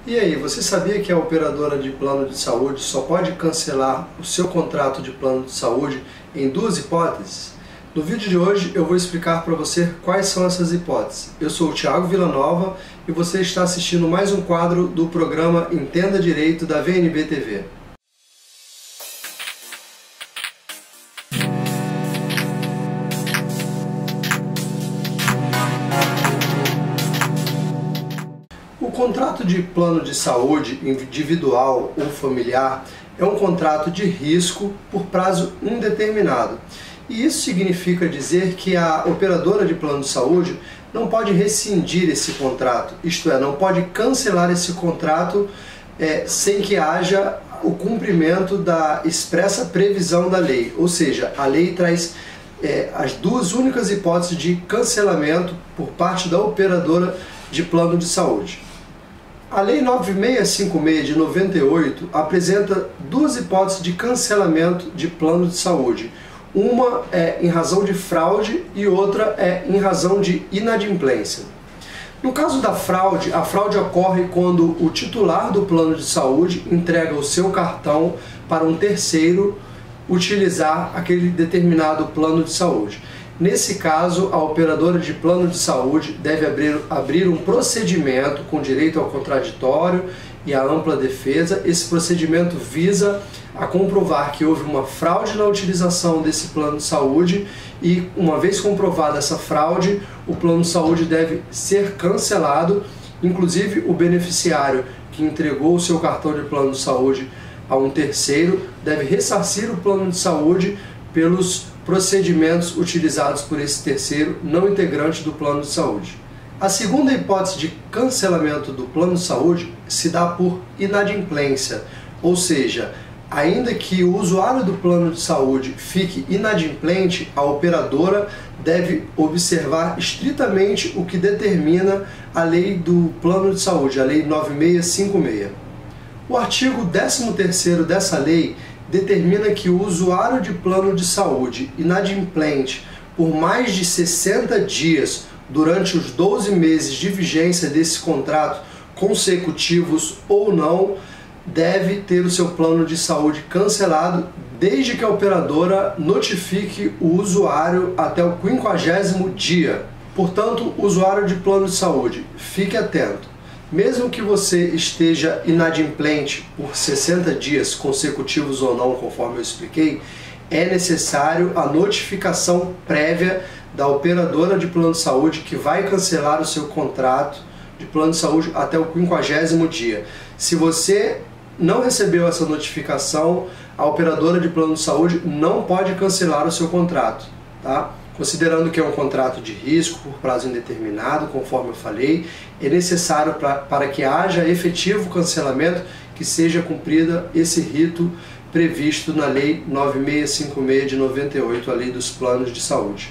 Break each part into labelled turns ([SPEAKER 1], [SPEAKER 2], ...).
[SPEAKER 1] E aí, você sabia que a operadora de plano de saúde só pode cancelar o seu contrato de plano de saúde em duas hipóteses? No vídeo de hoje eu vou explicar para você quais são essas hipóteses. Eu sou o Thiago Villanova e você está assistindo mais um quadro do programa Entenda Direito da VNB TV. O contrato de plano de saúde individual ou familiar é um contrato de risco por prazo indeterminado. E isso significa dizer que a operadora de plano de saúde não pode rescindir esse contrato, isto é, não pode cancelar esse contrato sem que haja o cumprimento da expressa previsão da lei. Ou seja, a lei traz as duas únicas hipóteses de cancelamento por parte da operadora de plano de saúde. A Lei 9656 de 98 apresenta duas hipóteses de cancelamento de plano de saúde. Uma é em razão de fraude e outra é em razão de inadimplência. No caso da fraude, a fraude ocorre quando o titular do plano de saúde entrega o seu cartão para um terceiro utilizar aquele determinado plano de saúde. Nesse caso, a operadora de plano de saúde deve abrir um procedimento com direito ao contraditório e à ampla defesa. Esse procedimento visa a comprovar que houve uma fraude na utilização desse plano de saúde e, uma vez comprovada essa fraude, o plano de saúde deve ser cancelado. Inclusive, o beneficiário que entregou o seu cartão de plano de saúde a um terceiro deve ressarcir o plano de saúde pelos procedimentos utilizados por esse terceiro não integrante do plano de saúde. A segunda hipótese de cancelamento do plano de saúde se dá por inadimplência, ou seja, ainda que o usuário do plano de saúde fique inadimplente, a operadora deve observar estritamente o que determina a lei do plano de saúde, a Lei 9656. O artigo 13º dessa lei determina que o usuário de plano de saúde inadimplente por mais de 60 dias durante os 12 meses de vigência desse contrato, consecutivos ou não, deve ter o seu plano de saúde cancelado desde que a operadora notifique o usuário até o 50º dia. Portanto, usuário de plano de saúde, fique atento. Mesmo que você esteja inadimplente por 60 dias consecutivos ou não, conforme eu expliquei, é necessário a notificação prévia da operadora de plano de saúde que vai cancelar o seu contrato de plano de saúde até o 50º dia. Se você não recebeu essa notificação, a operadora de plano de saúde não pode cancelar o seu contrato, tá? Considerando que é um contrato de risco por prazo indeterminado, conforme eu falei, é necessário para que haja efetivo cancelamento que seja cumprida esse rito previsto na Lei 9656 de 98, a Lei dos Planos de Saúde.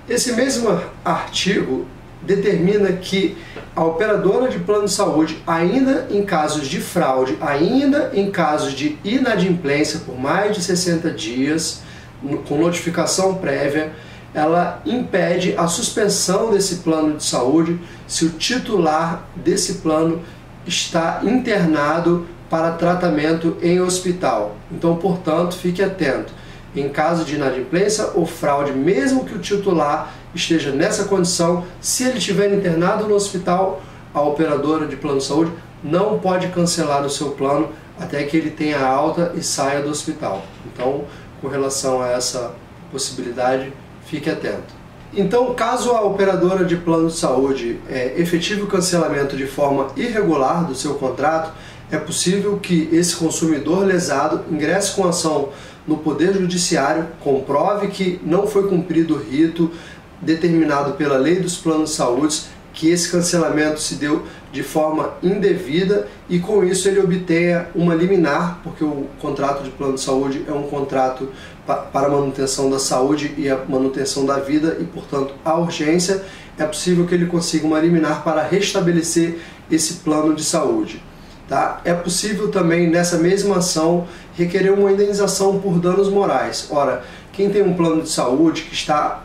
[SPEAKER 1] Esse mesmo artigo determina que a operadora de plano de saúde, ainda em casos de fraude, ainda em casos de inadimplência por mais de 60 dias, com notificação prévia, ela impede a suspensão desse plano de saúde se o titular desse plano está internado para tratamento em hospital. Então, portanto, fique atento. Em caso de inadimplência ou fraude, mesmo que o titular esteja nessa condição, se ele estiver internado no hospital, a operadora de plano de saúde não pode cancelar o seu plano até que ele tenha alta e saia do hospital. Então, com relação a essa possibilidade, fique atento. Então, caso a operadora de plano de saúde efetive o cancelamento de forma irregular do seu contrato, é possível que esse consumidor lesado ingresse com ação no Poder Judiciário, comprove que não foi cumprido o rito determinado pela Lei dos Planos de Saúde, que esse cancelamento se deu de forma indevida e com isso ele obtenha uma liminar, porque o contrato de plano de saúde é um contrato para a manutenção da saúde e a manutenção da vida e, portanto, a urgência, é possível que ele consiga uma liminar para restabelecer esse plano de saúde. Tá? É possível também, nessa mesma ação, requerer uma indenização por danos morais. Ora, quem tem um plano de saúde que está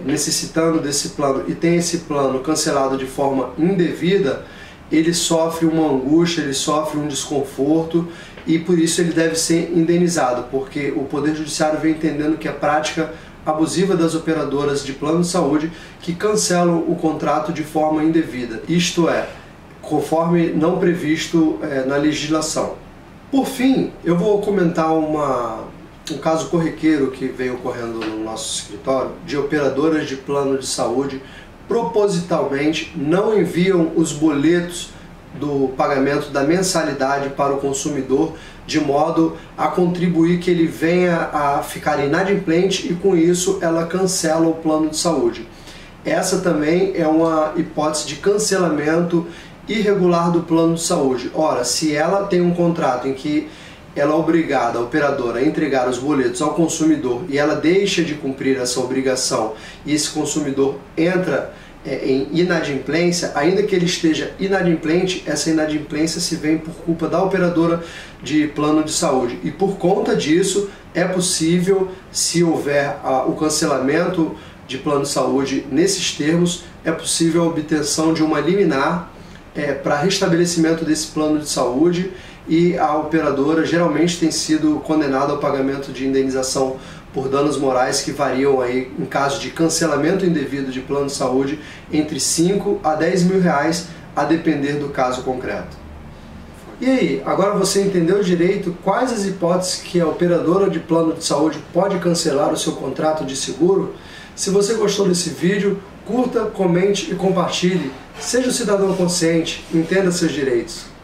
[SPEAKER 1] necessitando desse plano e tem esse plano cancelado de forma indevida, ele sofre uma angústia, ele sofre um desconforto e por isso ele deve ser indenizado, porque o Poder Judiciário vem entendendo que a prática abusiva das operadoras de plano de saúde que cancelam o contrato de forma indevida, isto é, conforme não previsto na legislação. Por fim, eu vou comentar um caso corriqueiro que veio ocorrendo no nosso escritório de operadoras de plano de saúde propositalmente não enviam os boletos do pagamento da mensalidade para o consumidor de modo a contribuir que ele venha a ficar inadimplente e com isso ela cancela o plano de saúde. Essa também é uma hipótese de cancelamento irregular do plano de saúde. Ora, se ela tem um contrato em que ela é obrigada, a operadora, a entregar os boletos ao consumidor e ela deixa de cumprir essa obrigação e esse consumidor entra em inadimplência, ainda que ele esteja inadimplente, essa inadimplência se vem por culpa da operadora de plano de saúde. E por conta disso, é possível, se houver o cancelamento de plano de saúde nesses termos, é possível a obtenção de uma liminar para restabelecimento desse plano de saúde e a operadora geralmente tem sido condenada ao pagamento de indenização por danos morais que variam aí, em caso de cancelamento indevido de plano de saúde, entre 5 a 10 mil reais, a depender do caso concreto. E aí, agora você entendeu direito quais as hipóteses que a operadora de plano de saúde pode cancelar o seu contrato de seguro? Se você gostou desse vídeo, curta, comente e compartilhe. Seja um cidadão consciente, entenda seus direitos.